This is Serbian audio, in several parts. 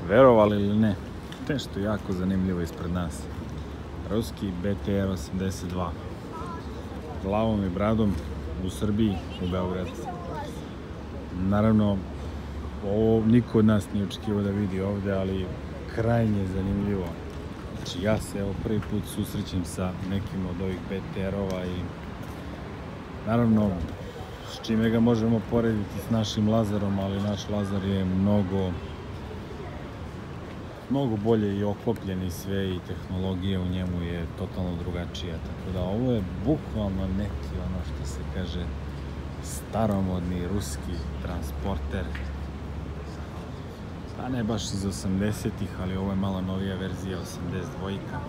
Verovali ili ne, nešto jako zanimljivo ispred nas. Ruski BTR 82. Glavom i bradom u Srbiji, u Beogradu. Naravno, ovo niko od nas nije očekivao da vidi ovde, ali krajnje zanimljivo. Znači, ja se evo prvi put susrećem sa nekim od ovih BTR-ova i naravno, s čime ga možemo porediti s našim Lazarom, ali naš Lazar je mnogo bolje i oklopljen i sve, i tehnologija u njemu je totalno drugačija, tako da ovo je bukvalno neki, ono što se kaže, staromodni ruski transporter. Pa ne baš iz 80-ih, ali ovo je malo novija verzija, 82-ka.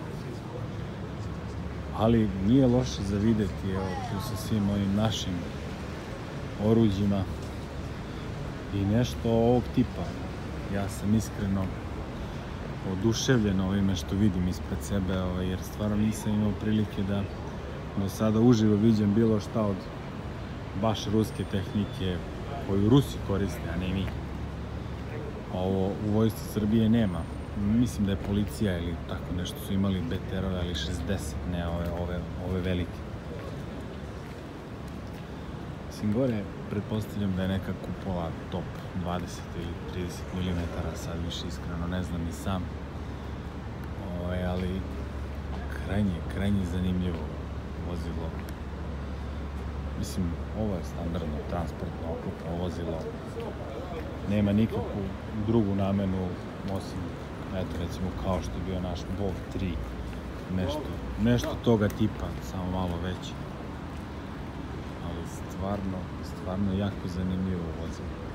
Ali nije loše za videti, evo, tu sa svim ovim našim oruđima i nešto ovog tipa. Ja sam iskreno oduševljen ovime što vidim ispred sebe, jer stvarno nisam imao prilike da do sada uživo viđem bilo šta od baš ruske tehnike koju Rusi koriste, a ne mi. Ovo u vojsci Srbije nema. Mislim da je policija ili tako nešto su imali BTR-ove, ali 60, ne ove velike. Mislim, gore pretpostavljam da je neka kupola top 20 ili 30 mm, sad više iskreno ne znam ni sam. Ali krajnje zanimljivo vozilo. Mislim, ovo je standardno transportno oklopno vozilo. Nema nikakvu drugu namenu, osim, eto, recimo, kao što je bio naš Bog 3. Nešto toga tipa, samo malo veće. Ali stvarno jako zanimljivo vozilo.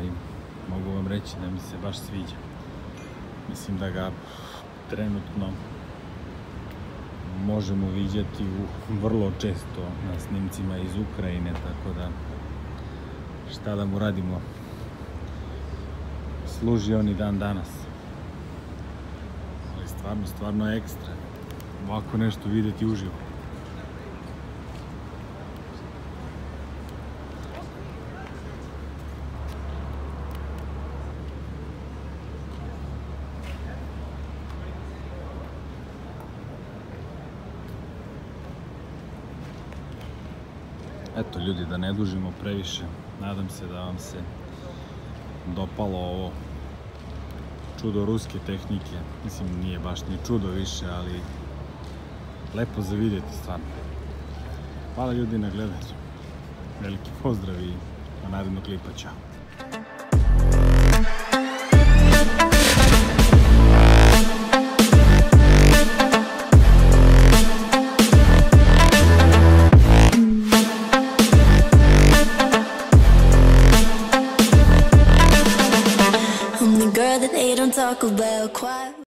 I mogu vam reći da mi se baš sviđa. Mislim da ga trenutno možemo viđati vrlo često na snimcima iz Ukrajine, tako da šta da mu radimo, služi on i dan danas. Ali stvarno je ekstra ovako nešto videti uživo. Eto ljudi, da ne dužimo previše, nadam se da vam se dopalo ovo čudo ruske tehnike. Mislim, nije baš ni čudo više, ali lepo za vidjeti stvarno. Hvala ljudi na gledanju, veliki pozdrav i do narednog klipa, ćao. Girl that they don't talk about quiet.